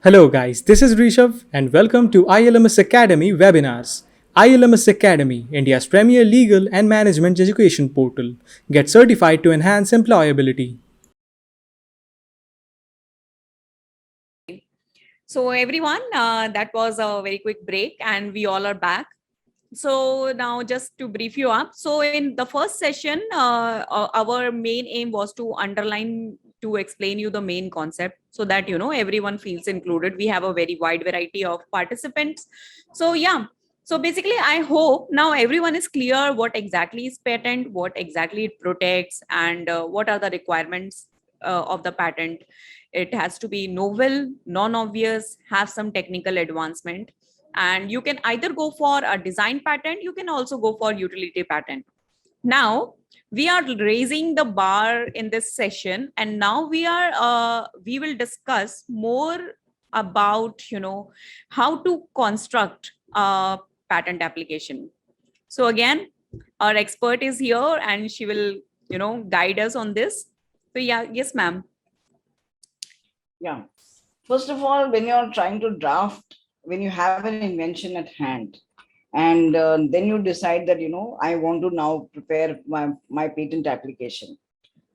Hello, guys. This is Rishabh, and welcome to ILMS Academy webinars. ILMS Academy, India's premier legal and management education portal. Get certified to enhance employability. So, everyone, that was a very quick break, and we all are back. So, now just to brief you up. So, in the first session, our main aim was to underline to explain you the main concept so that everyone feels included. We have a very wide variety of participants. So, yeah. So basically, I hope now everyone is clear what exactly is patent, what exactly it protects, and what are the requirements of the patent. It has to be novel, non-obvious, have some technical advancement, and you can either go for a design patent, you can also go for utility patent. Now we are raising the bar in this session, and now we will discuss more about how to construct a patent application. So again, our expert is here and she will guide us on this. So yeah, yes ma'am. Yeah. First of all, when you're trying to draft, when you have an invention at hand, and then you decide that, I want to now prepare my patent application.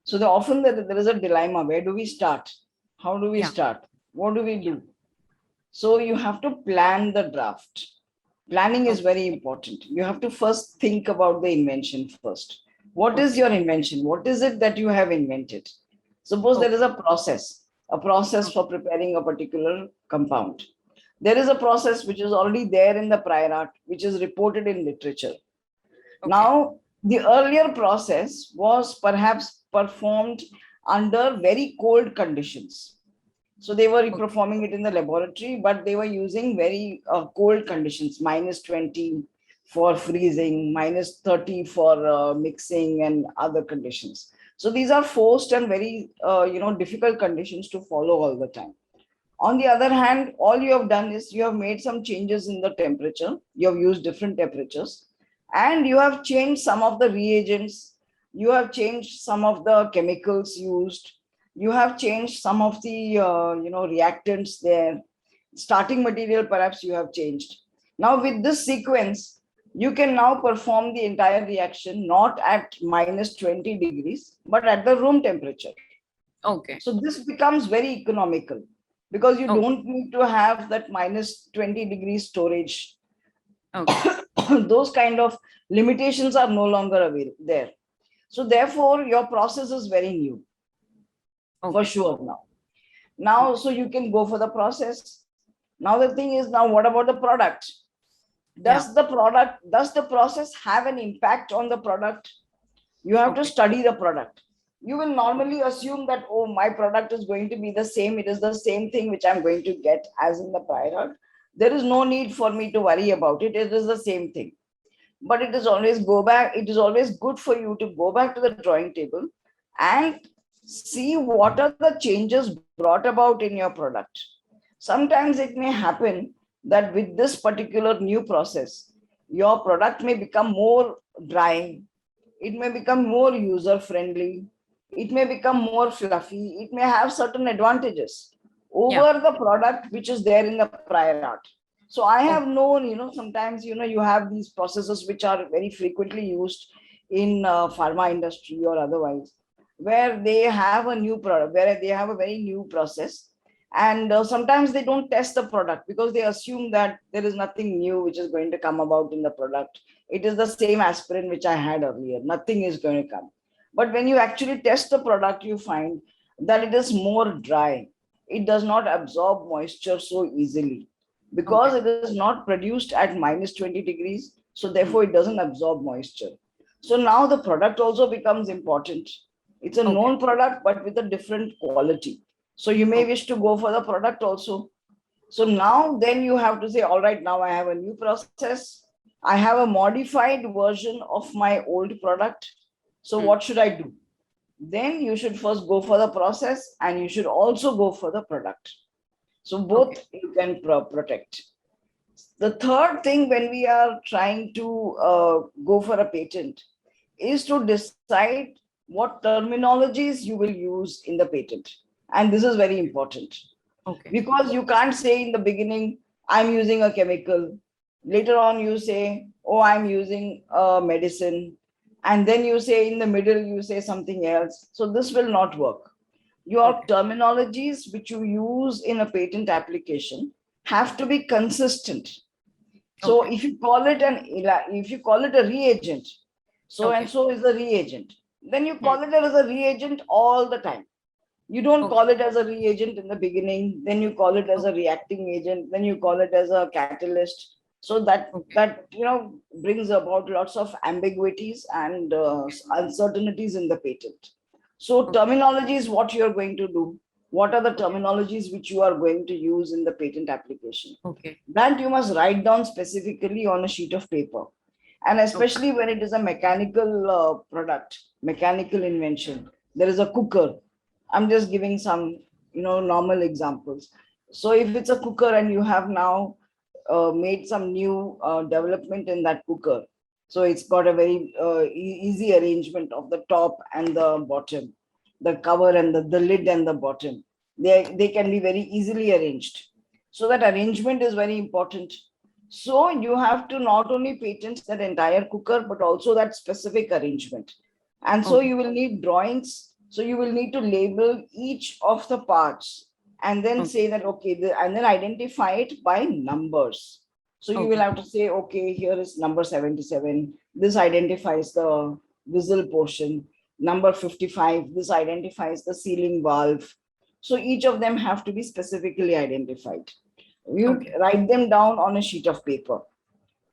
So often there is a dilemma. Where do we start? How do we Yeah. start? What do we do? So you have to plan the draft. Planning is Okay. very important. You have to first think about the invention first. What is Okay. your invention? What is it that you have invented? Suppose there is Okay. a process for preparing a particular compound. There is a process which is already there in the prior art, which is reported in literature. Okay. Now, the earlier process was perhaps performed under very cold conditions. So they were Okay. performing it in the laboratory, but they were using very cold conditions, -20 for freezing, -30 for mixing and other conditions. So these are forced and very difficult conditions to follow all the time. On the other hand, all you have done is you have made some changes in the temperature. You have used different temperatures, and you have changed some of the reagents. You have changed some of the chemicals used. You have changed some of the reactants there. Starting material, perhaps you have changed. Now, with this sequence, you can now perform the entire reaction not at -20 degrees, but at the room temperature. Okay. So this becomes very economical because you Okay. don't need to have that -20 degrees storage. Okay. Those kind of limitations are no longer available there. So therefore, your process is very new for Okay. sure now. Now, Okay. so you can go for the process. Now the thing is, now what about the product? Yeah. Does the process have an impact on the product? You have to Okay. study the product. You will normally assume that, oh, my product is going to be the same. It is the same thing which I'm going to get as in the prior art. There is no need for me to worry about it. It is the same thing. But it is always good for you to go back to the drawing table and see what are the changes brought about in your product. Sometimes it may happen that with this particular new process, your product may become more drying, it may become more user friendly, it may become more fluffy, it may have certain advantages Yeah. over the product which is there in the prior art. So I have Okay. known, sometimes you have these processes which are very frequently used in pharma industry or otherwise, where they have a new product, where they have a very new process, and sometimes they don't test the product because they assume that there is nothing new which is going to come about in the product. It is the same aspirin which I had earlier, nothing is going to come. But when you actually test the product, you find that it is more dry. It does not absorb moisture so easily because Okay. it is not produced at -20 degrees. So Hmm. therefore, it doesn't absorb moisture. So now the product also becomes important. It's a Okay. known product, but with a different quality. So you may Okay. wish to go for the product also. So now then you have to say, all right, now I have a new process. I have a modified version of my old product. So Hmm. what should I do? Then you should first go for the process and you should also go for the product. So Okay. both you can protect. The third thing when we are trying to go for a patent is to decide what terminologies you will use in the patent. And this is very important. Okay. Because you can't say in the beginning, I'm using a chemical. Later on, you say, oh, I'm using a medicine. And then you say in the middle, you say something else. So this will not work. Your Okay. terminologies which you use in a patent application have to be consistent. So Okay. if you call it if you call it a reagent, so and Okay. so is a reagent, then you Hmm. call it as a reagent all the time. You don't Okay. call it as a reagent in the beginning, then you call it as a Okay. reacting agent, then you call it as a catalyst. So that Okay. that brings about lots of ambiguities and uncertainties in the patent. So Okay. terminology is what you're going to do. What are the Okay. terminologies which you are going to use in the patent application? Okay. That you must write down specifically on a sheet of paper. And Okay. especially when it is a mechanical product, mechanical invention. There is a cooker. I'm just giving some, normal examples. So if it's a cooker and you have now made some new development in that cooker, so it's got a very easy arrangement of the top and the bottom, the cover and the lid and the bottom. They can be very easily arranged. So that arrangement is very important. So you have to not only patent that entire cooker, but also that specific arrangement. And so Okay. you will need drawings. So you will need to label each of the parts and then Okay. say that, okay, and then identify it by numbers. So you will Okay. have to say, okay, here is number 77. This identifies the vessel portion. Number 55, this identifies the sealing valve. So each of them have to be specifically identified. You Okay. write them down on a sheet of paper,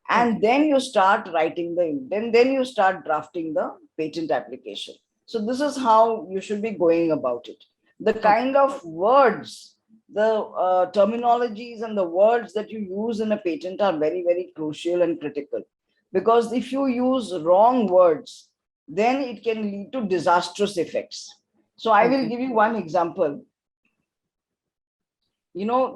and Okay. then you start writing then you start drafting the patent application. So this is how you should be going about it. The Okay. kind of words, the terminologies and the words that you use in a patent are very, very crucial and critical, because if you use wrong words, then it can lead to disastrous effects. So I will Okay. give you one example.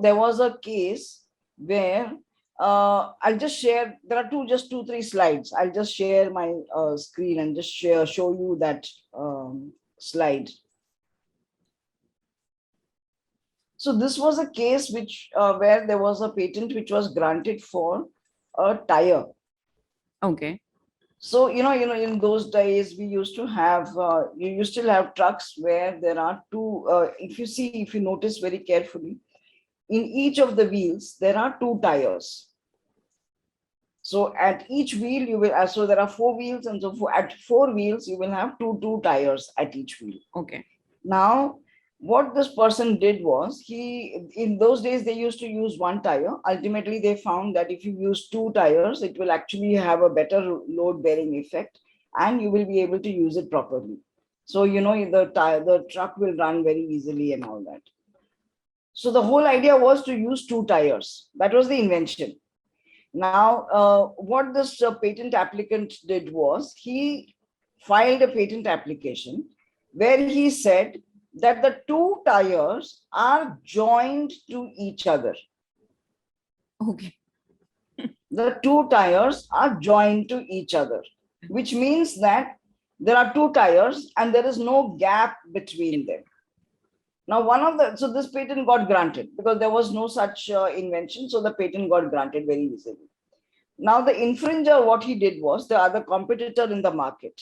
There was a case where I'll just share. There are just two, three slides. I'll just share my screen and just show you that slide. So this was a case where there was a patent which was granted for a tire. Okay. So in those days we used to have you used to have trucks where there are two. If you notice very carefully, in each of the wheels there are two tires. So at each wheel you will, so there are four wheels, and so at four wheels you will have two tires at each wheel. Okay. Now, what this person did was, in those days they used to use one tire. Ultimately, they found that if you use two tires, it will actually have a better load bearing effect, and you will be able to use it properly. So the truck will run very easily and all that. So the whole idea was to use two tires. That was the invention. Now, what this patent applicant did was, he filed a patent application where he said that the two tires are joined to each other. Okay. The two tires are joined to each other, which means that there are two tires and there is no gap between them. Now, so this patent got granted because there was no such invention. So the patent got granted very easily. Now the infringer, what he did was, the other competitor in the market,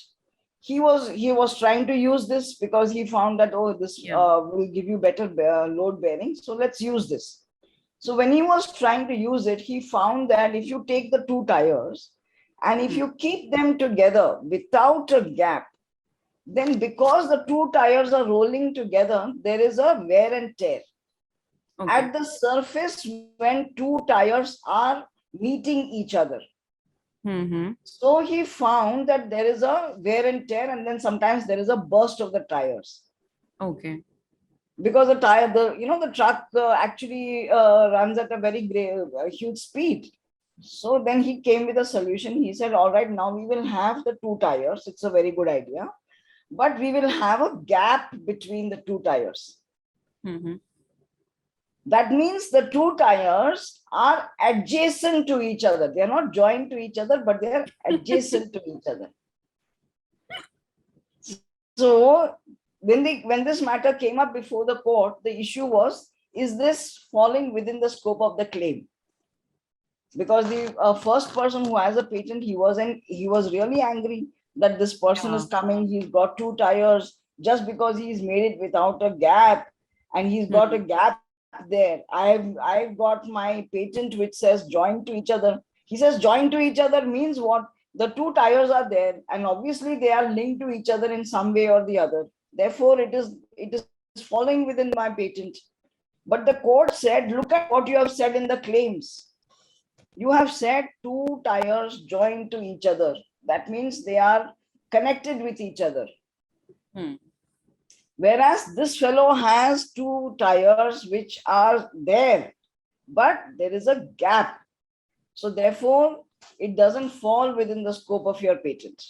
he was trying to use this because he found that, oh, this Yeah. will give you better load bearing, so let's use this. So when he was trying to use it, he found that if you take the two tires and if Hmm. you keep them together without a gap, then because the two tires are rolling together, there is a wear and tear Okay. at the surface when two tires are meeting each other. Mm-hmm. So he found that there is a wear and tear, and then sometimes there is a burst of the tires, Okay. because the truck actually runs at a very huge speed. So then he came with a solution. He said, all right, now we will have the two tires. It's a very good idea, but we will have a gap between the two tires. Mm-hmm. That means the two tires are adjacent to each other. They are not joined to each other, but they are adjacent to each other. So when this matter came up before the court, the issue was is this falling within the scope of the claim? Because the first person who has a patent, he was really angry that this person Yeah. is coming, he's got two tires, just because he's made it without a gap, and he's got a Mhm. gap there. I've got my patent which says joined to each other. He says joined to each other means what? The two tires are there, and obviously they are linked to each other in some way or the other. Therefore, it is falling within my patent. But the court said, look at what you have said in the claims. You have said two tires joined to each other. That means they are connected with each other. Hmm. Whereas this fellow has two tires which are there, but there is a gap. So therefore, it doesn't fall within the scope of your patent.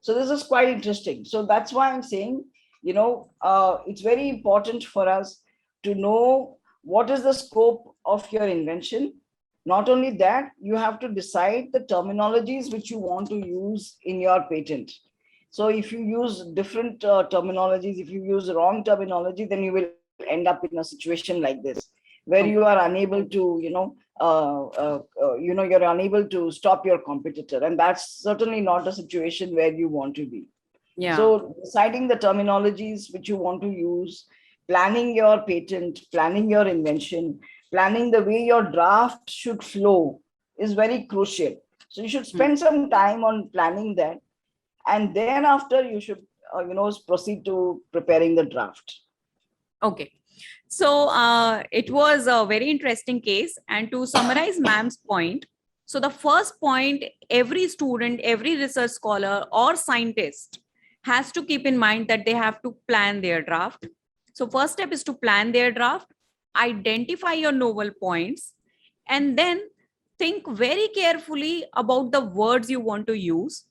So this is quite interesting. So that's why I'm saying, it's very important for us to know what is the scope of your invention. Not only that, you have to decide the terminologies which you want to use in your patent. So if you use different terminologies, if you use wrong terminology, then you will end up in a situation like this, where you are Okay. unable to, you're unable to stop your competitor, and that's certainly not a situation where you want to be. Yeah. So deciding the terminologies which you want to use, planning your patent, planning your invention, planning the way your draft should flow is very crucial. So you should Hmm. spend some time on planning that, and then after you should, proceed to preparing the draft. Okay. So it was a very interesting case. And to summarize ma'am's point, so the first point, every student, every research scholar or scientist has to keep in mind that they have to plan their draft. So first step is to plan their draft, identify your novel points, and then think very carefully about the words you want to use.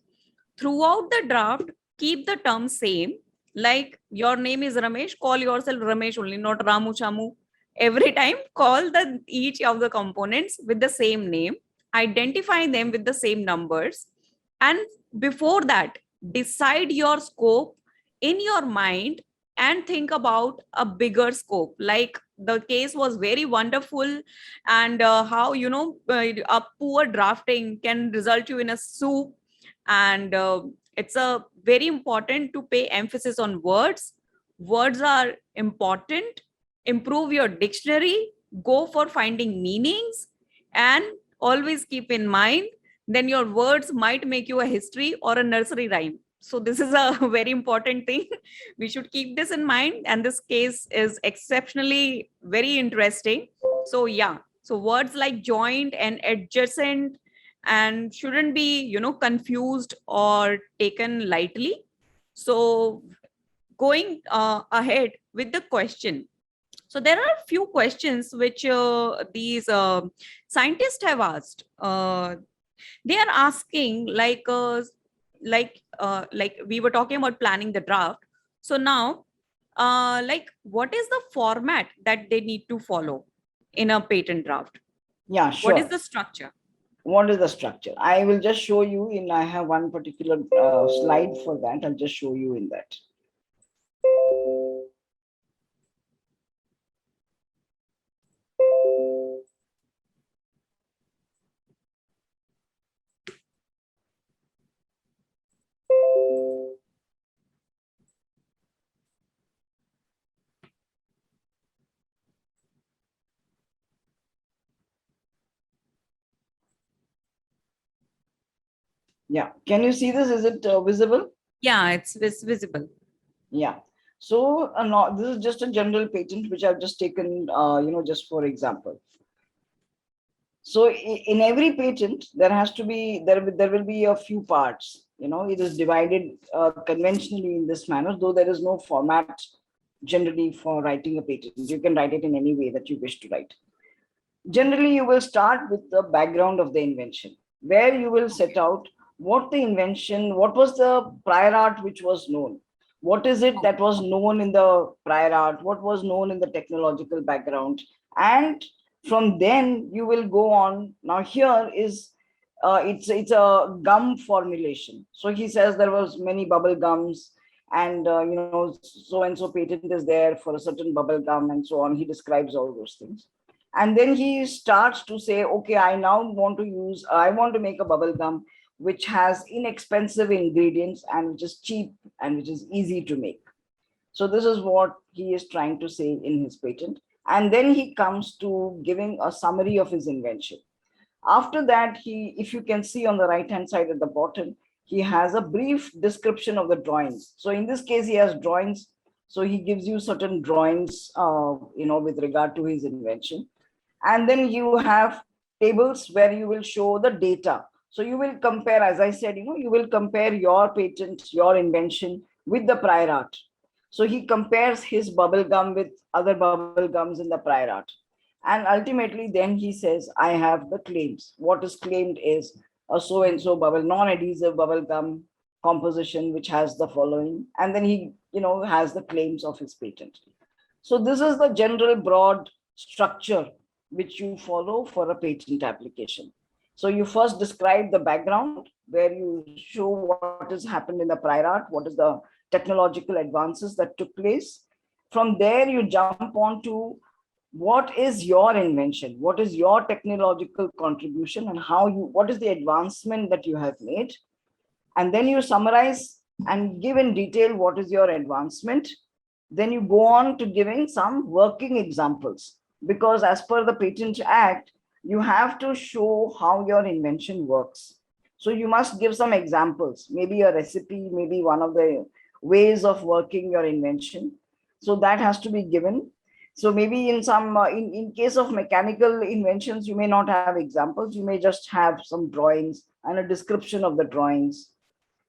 Throughout the draft, keep the term same. Like your name is Ramesh, call yourself Ramesh only, not Ramu Chamu. Every time, call the each of the components with the same name, identify them with the same numbers, and before that, decide your scope in your mind and think about a bigger scope. Like the case was very wonderful, and how a poor drafting can result you in a soup, and it's a very important to pay emphasis on words. Words are important. Improve your dictionary, go for finding meanings, and always keep in mind then your words might make you a history or a nursery rhyme. So this is a very important thing. We should keep this in mind, and this case is exceptionally very interesting. So yeah, so words like joint and adjacent and shouldn't be confused or taken lightly. So going ahead with the question, so there are a few questions which these scientists have asked. They are asking like we were talking about planning the draft. So now, like what is the format that they need to follow in a patent draft? Yeah, What is sure. the structure? What is the structure? I will just show you in, I have one particular slide for that. I'll just show you in that. Yeah, can you see this? Is it visible? Yeah, it's visible. Yeah. So no, this is just a general patent which I've just taken, just for example. So in every patent, there has to be, there will be a few parts. It is divided conventionally in this manner, though there is no format generally for writing a patent. You can write it in any way that you wish to write. Generally, you will start with the background of the invention, where you will set out what the invention, what was the prior art which was known, what is it that was known in the prior art, what was known in the technological background, and from then you will go on. Now here is it's a gum formulation. So he says there was many bubble gums, and so and so patent is there for a certain bubble gum and so on. He describes all those things, and then he starts to say, okay, I want to make a bubble gum which has inexpensive ingredients and which is cheap and which is easy to make. So this is what he is trying to say in his patent. And then he comes to giving a summary of his invention. After that, if you can see on the right hand side at the bottom, he has a brief description of the drawings. So in this case, he has drawings. So he gives you certain drawings, with regard to his invention. And then you have tables where you will show the data. So you will compare, as I said, you will compare your patent, your invention with the prior art. So he compares his bubble gum with other bubble gums in the prior art. And ultimately, then he says, I have the claims. What is claimed is a so and so bubble, non-adhesive bubble gum composition, which has the following. And then he, has the claims of his patent. So this is the general broad structure which you follow for a patent application. So you first describe the background where you show what has happened in the prior art, what is the technological advances that took place. From there, you jump on to what is your invention, what is your technological contribution, and what is the advancement that you have made. And then you summarize and give in detail what is your advancement. Then you go on to giving some working examples, because as per the Patent Act, you have to show how your invention works. So you must give some examples, maybe a recipe, maybe one of the ways of working your invention. So that has to be given. So maybe in some, in case of mechanical inventions, you may not have examples. You may just have some drawings and a description of the drawings.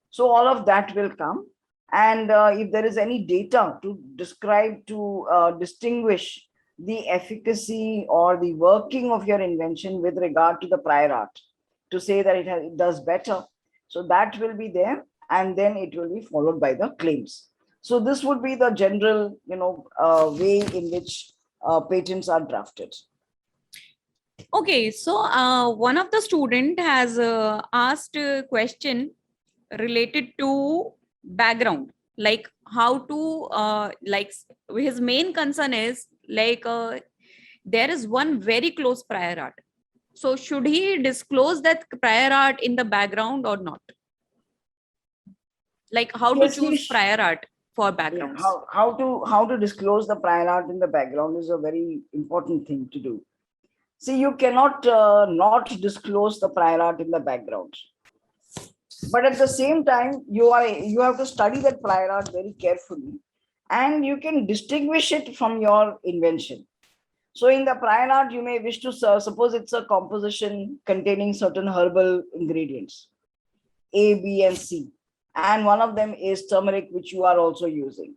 So all of that will come. And if there is any data to describe, to distinguish the efficacy or the working of your invention with regard to the prior art, to say that it does better, so that will be there, and then it will be followed by the claims. So this would be the general, way in which patents are drafted. Okay, so one of the student has asked a question related to background, like how to his main concern is there is one very close prior art. So should he disclose that prior art in the background or not? Like how to choose prior art for backgrounds? How to disclose the prior art in the background is a very important thing to do. See, you cannot not disclose the prior art in the background. But at the same time, you have to study that prior art very carefully, and you can distinguish it from your invention. So in the prior art, you may wish to suppose it's a composition containing certain herbal ingredients, A, B, and C. And one of them is turmeric, which you are also using.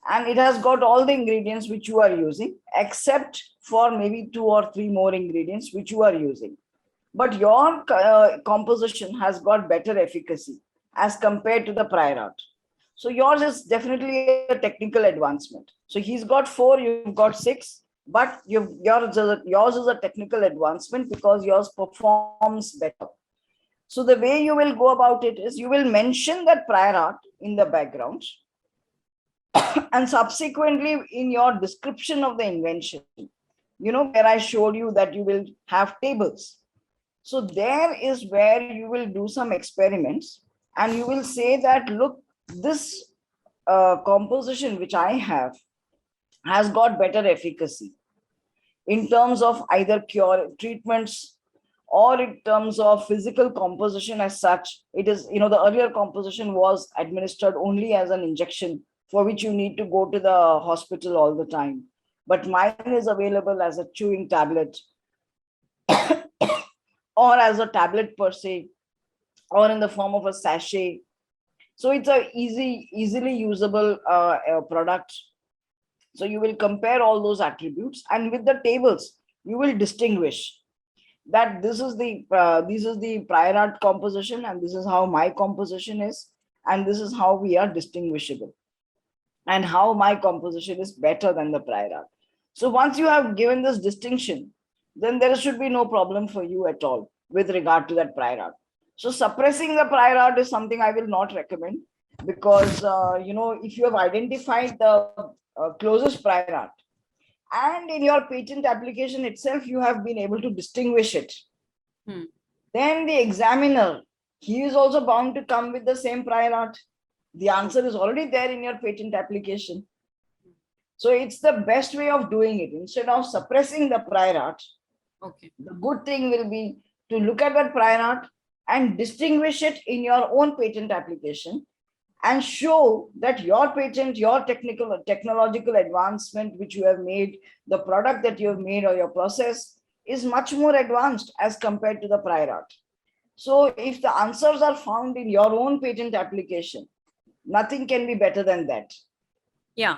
And it has got all the ingredients which you are using, except for maybe 2 or 3 more ingredients which you are using. But your composition has got better efficacy as compared to the prior art. So yours is definitely a technical advancement. So he's got 4, you've got 6, but yours is a technical advancement because yours performs better. So the way you will go about it is you will mention that prior art in the background, and subsequently in your description of the invention, where I showed you that you will have tables. So there is where you will do some experiments, and you will say that, look, this composition which I have has got better efficacy in terms of either cure treatments or in terms of physical composition as such. It is, the earlier composition was administered only as an injection, for which you need to go to the hospital all the time. But mine is available as a chewing tablet or as a tablet per se, or in the form of a sachet. So it's a easily usable product. So you will compare all those attributes, and with the tables, you will distinguish that this is the prior art composition, and this is how my composition is, and this is how we are distinguishable, and how my composition is better than the prior art. So once you have given this distinction, then there should be no problem for you at all with regard to that prior art. So suppressing the prior art is something I will not recommend. because if you have identified the closest prior art, and in your patent application itself you have been able to distinguish it, Hmm. then the examiner, he is also bound to come with the same prior art. The answer is already there in your patent application. So it's the best way of doing it. Instead of suppressing the prior art, Okay. the good thing will be to look at that prior art and distinguish it in your own patent application, and show that your patent, your technological advancement which you have made, the product that you have made or your process is much more advanced as compared to the prior art. So if the answers are found in your own patent application, nothing can be better than that. Yeah.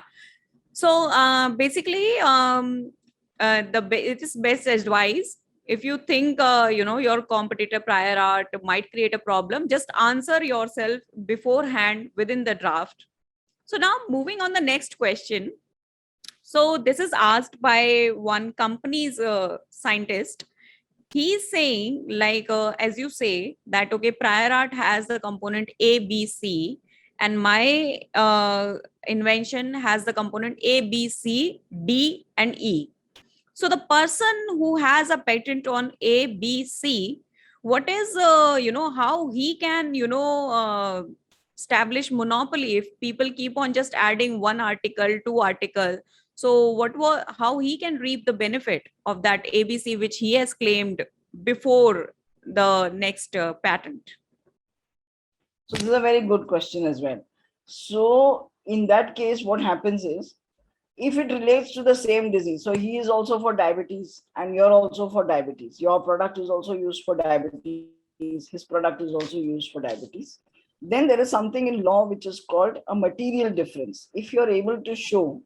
So basically, it is best advice. If you think your competitor prior art might create a problem, just answer yourself beforehand within the draft. So now moving on the next question. So this is asked by one company's scientist. He's saying, like, as you say, that okay, prior art has the component A, B, C, and my invention has the component A, B, C, D, and E. So the person who has a patent on A, B, C, what is how he can establish monopoly if people keep on just adding one article, two article. So how he can reap the benefit of that ABC which he has claimed before the next patent? So this is a very good question as well. So in that case, what happens is, if it relates to the same disease, so he is also for diabetes and you're also for diabetes, your product is also used for diabetes, his product is also used for diabetes, then there is something in law which is called a material difference. If you're able to show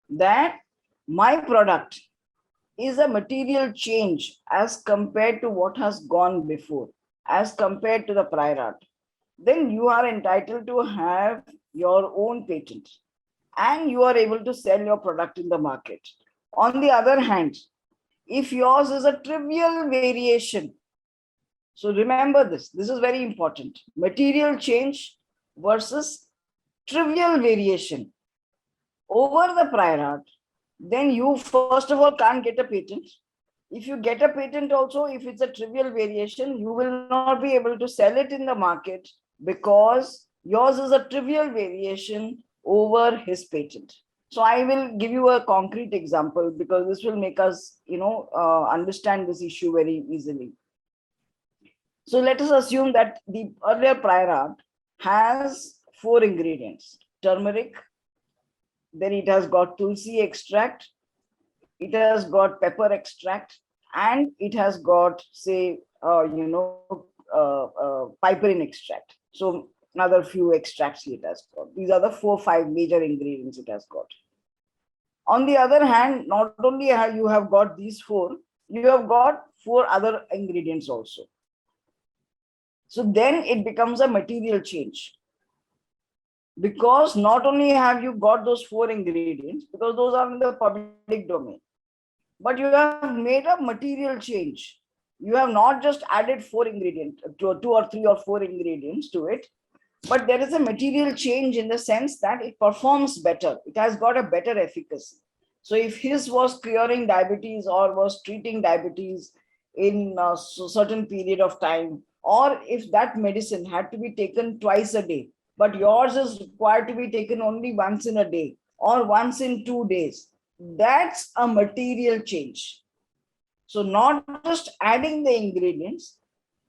that my product is a material change as compared to what has gone before, as compared to the prior art, then you are entitled to have your own patent and you are able to sell your product in the market. On the other hand, if yours is a trivial variation, so remember this is very important, material change versus trivial variation over the prior art, then you first of all can't get a patent. If you get a patent also, if it's a trivial variation, you will not be able to sell it in the market, because yours is a trivial variation over his patent. So I will give you a concrete example because this will make us understand this issue very easily. So let us assume that the earlier prior art has 4 ingredients: turmeric, then it has got tulsi extract, it has got pepper extract, and it has got, say, piperine extract. So another few extracts it has got. These are the 4 5 major ingredients it has got. On the other hand, not only have you have got these 4, you have got 4 other ingredients also. So then it becomes a material change, because not only have you got those 4 ingredients, because those are in the public domain, but you have made a material change. You have not just added 4 ingredients, 2 or 3 or 4 ingredients to it, but there is a material change in the sense that it performs better. It has got a better efficacy. So if his was curing diabetes or was treating diabetes in a certain period of time, or if that medicine had to be taken twice a day, but yours is required to be taken only once in a day or once in 2 days, that's a material change. So not just adding the ingredients,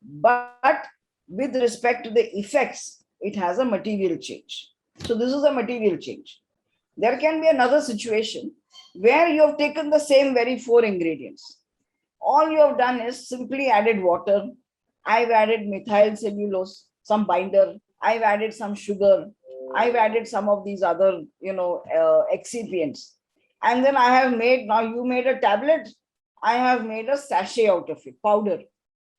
but with respect to the effects, it has a material change. So this is a material change. There can be another situation where you have taken the same very 4 ingredients. All you have done is simply added water. I've added methyl cellulose, some binder. I've added some sugar. I've added some of these other, excipients. And then I have made, now you made a tablet. I have made a sachet out of it, powder.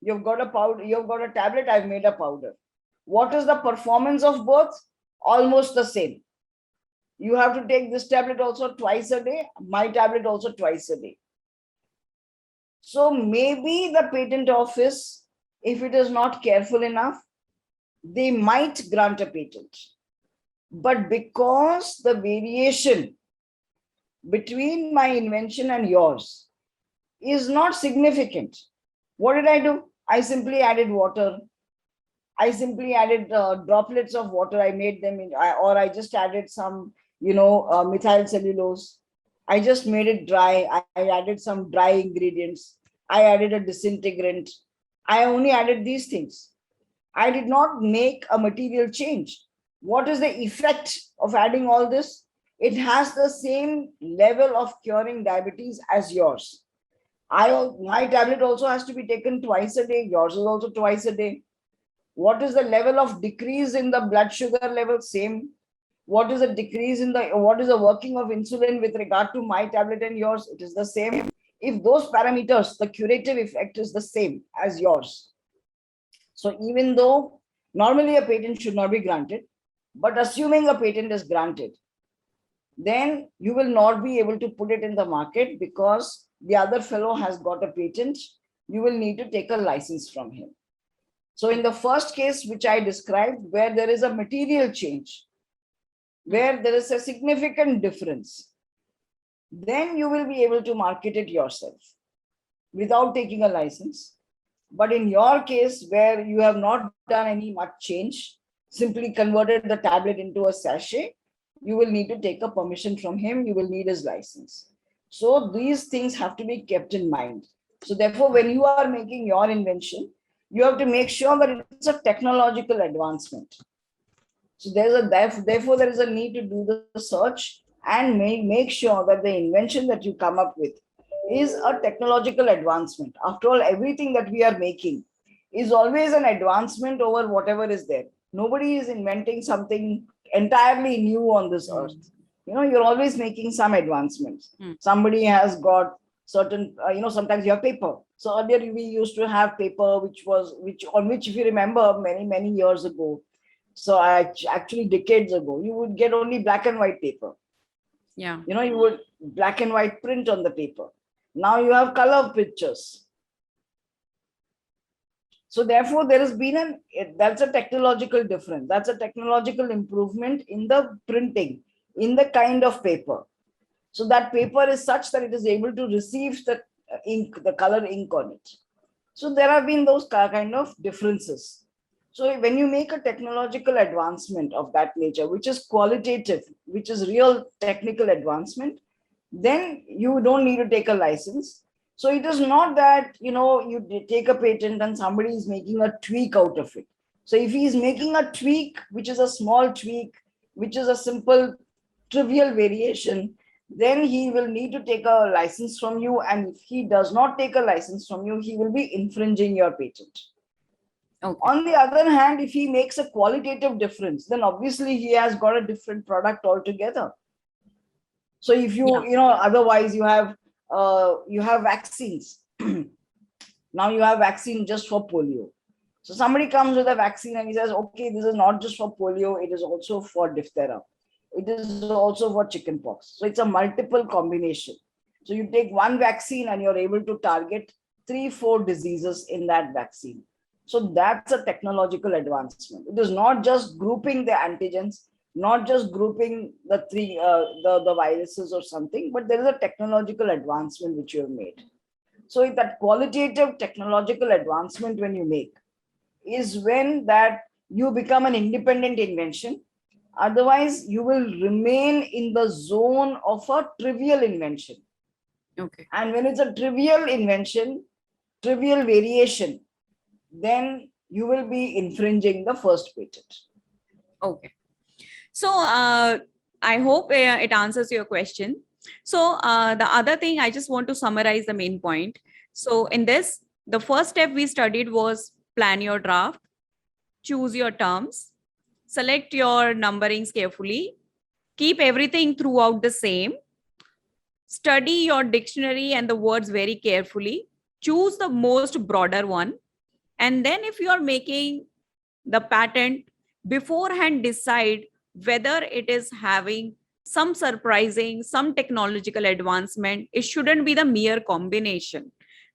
You've got a powder, you've got a tablet, I've made a powder. What is the performance of both? Almost the same. You have to take this tablet also twice a day, my tablet also twice a day. So maybe the patent office, if it is not careful enough, they might grant a patent. But because the variation between my invention and yours is not significant, what did I do? I simply added water. I simply added droplets of water. I made them or I just added some, methyl cellulose. I just made it dry. I added some dry ingredients. I added a disintegrant. I only added these things. I did not make a material change. What is the effect of adding all this? It has the same level of curing diabetes as yours. My tablet also has to be taken twice a day. Yours is also twice a day. What is the level of decrease in the blood sugar level? Same. What is the decrease in what is the working of insulin with regard to my tablet and yours? It is the same. If those parameters, the curative effect is the same as yours. So even though normally a patent should not be granted, but assuming a patent is granted, then you will not be able to put it in the market because the other fellow has got a patent. You will need to take a license from him. So in the first case, which I described, where there is a material change, where there is a significant difference, then you will be able to market it yourself without taking a license. But in your case, where you have not done any much change, simply converted the tablet into a sachet, you will need to take a permission from him. You will need his license. So these things have to be kept in mind. So therefore, when you are making your invention, you have to make sure that it's a technological advancement. So therefore there is a need to do the search and make sure that the invention that you come up with is a technological advancement. After all, everything that we are making is always an advancement over whatever is there. Nobody is inventing something entirely new on this earth. You're always making some advancements. Somebody has got certain, sometimes you have paper. So earlier we used to have paper, which if you remember many years ago, so actually decades ago, you would get only black and white paper. Yeah. You would black and white print on the paper. Now you have color pictures. So therefore, there has been that's a technological difference. That's a technological improvement in the printing, in the kind of paper. So that paper is such that it is able to receive the ink, the color ink on it. So there have been those kind of differences. So when you make a technological advancement of that nature, which is qualitative, which is real technical advancement, then you don't need to take a license. So it is not that, you take a patent and somebody is making a tweak out of it. So if he is making a tweak, which is a small tweak, which is a simple, trivial variation, then he will need to take a license from you. And if he does not take a license from you, he will be infringing your patent. Okay. On the other hand, if he makes a qualitative difference, then obviously he has got a different product altogether. So if otherwise you have vaccines. Now you have vaccine just for polio. So somebody comes with a vaccine and he says, okay, this is not just for polio, it is also for diphtheria. It is also for chickenpox. So it's a multiple combination. So you take one vaccine and you're able to target 3-4 diseases in that vaccine. So that's a technological advancement. It is not just grouping the antigens, not just grouping the the viruses or something, but there is a technological advancement which you have made. So that qualitative technological advancement when you make is when that you become an independent invention. Otherwise, you will remain in the zone of a trivial invention. Okay. And when it's a trivial invention, trivial variation, then you will be infringing the first patent. Okay. So I hope it answers your question. So the other thing, I just want to summarize the main point. So in this, the first step we studied was plan your draft, choose your terms, select your numberings carefully, keep everything throughout the same, study your dictionary and the words very carefully, choose the most broader one. And then if you are making the patent, beforehand decide whether it is having some surprising, some technological advancement. It shouldn't be the mere combination,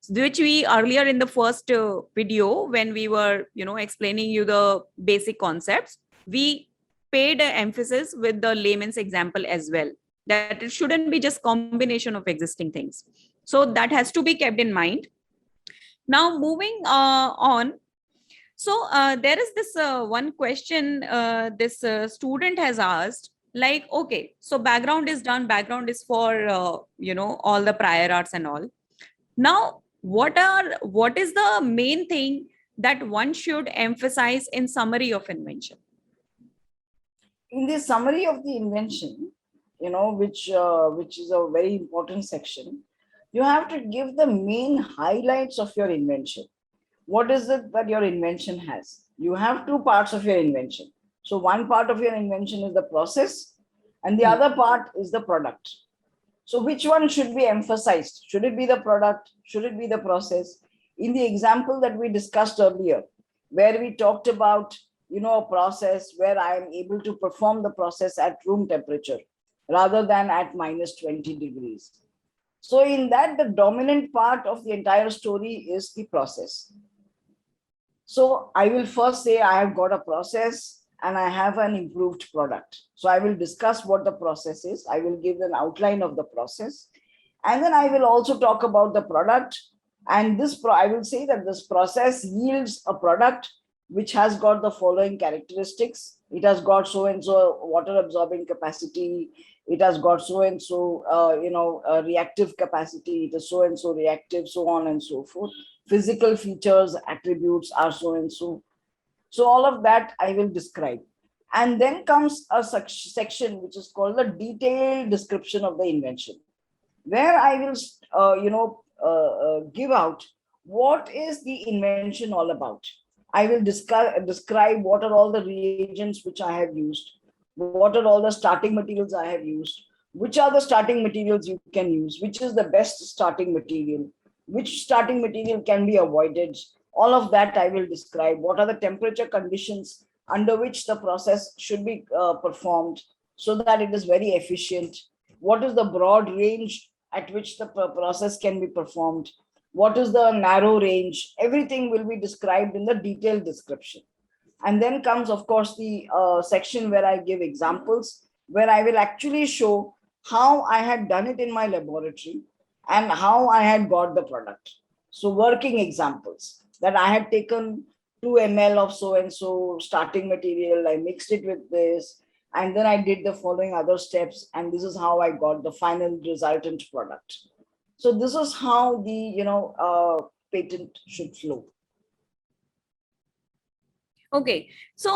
which we earlier in the first video, when we were, explaining you the basic concepts, we paid emphasis with the layman's example as well, that it shouldn't be just combination of existing things. So that has to be kept in mind. Now moving on. So there is this one question this student has asked, like, okay, so background is done, background is for all the prior arts and all. Now what is the main thing that one should emphasize in summary of invention? In the summary of the invention, which is a very important section, you have to give the main highlights of your invention. What is it that your invention has? You have two parts of your invention. So one part of your invention is the process, and the other part is the product. So which one should be emphasized? Should it be the product? Should it be the process? In the example that we discussed earlier, where we talked about a process where I am able to perform the process at room temperature rather than at minus 20 degrees. So in that, the dominant part of the entire story is the process. So I will first say I have got a process and I have an improved product. So I will discuss what the process is. I will give an outline of the process. And then I will also talk about the product. And I will say that this process yields a product which has got the following characteristics. It has got so-and-so water absorbing capacity. It has got so-and-so, reactive capacity. It is so-and-so reactive, so on and so forth. Physical features, attributes are so-and-so. So all of that I will describe. And then comes a section which is called the detailed description of the invention, where I will, give out what is the invention all about. I will describe what are all the reagents which I have used, what are all the starting materials I have used, which are the starting materials you can use, which is the best starting material, which starting material can be avoided. All of that I will describe. What are the temperature conditions under which the process should be performed so that it is very efficient? What is the broad range at which the process can be performed? What is the narrow range? Everything will be described in the detailed description. And then comes, of course, the section where I give examples, where I will actually show how I had done it in my laboratory and how I had got the product. So working examples, that I had taken 2 ml of so-and-so starting material, I mixed it with this, and then I did the following other steps, and this is how I got the final resultant product. So this is how the patent should flow. Okay, so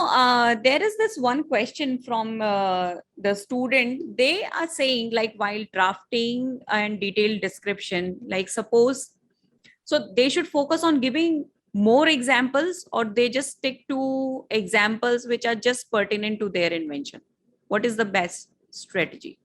there is this one question from the student. They are saying, like, while drafting and detailed description, like, suppose, so they should focus on giving more examples, or they just stick to examples which are just pertinent to their invention. What is the best strategy?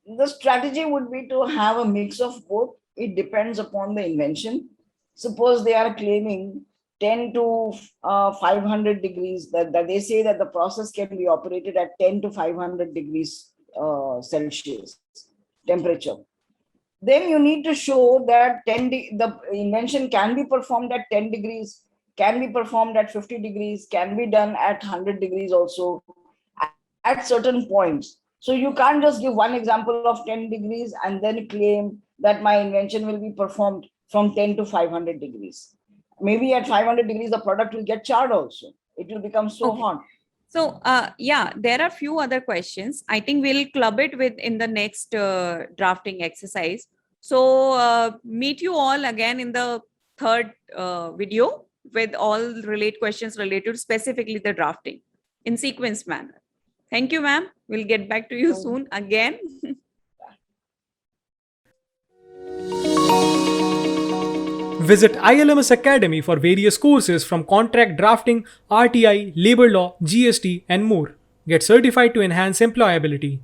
The strategy would be to have a mix of both. It depends upon the invention. Suppose they are claiming 10 to 500 degrees, that they say that the process can be operated at 10 to 500 degrees Celsius temperature. Then you need to show that the invention can be performed at 10 degrees, can be performed at 50 degrees, can be done at 100 degrees also at certain points. So you can't just give one example of 10 degrees and then claim that my invention will be performed from 10 to 500 degrees. Maybe at 500 degrees, the product will get charred also. It will become so hot. So, yeah, there are few other questions. I think we'll club it in the next drafting exercise. So meet you all again in the third video with all related questions related to specifically the drafting in sequence manner. Thank you, ma'am. We'll get back to you soon again. Visit ILMS Academy for various courses from contract drafting, RTI, labor law, GST, and more. Get certified to enhance employability.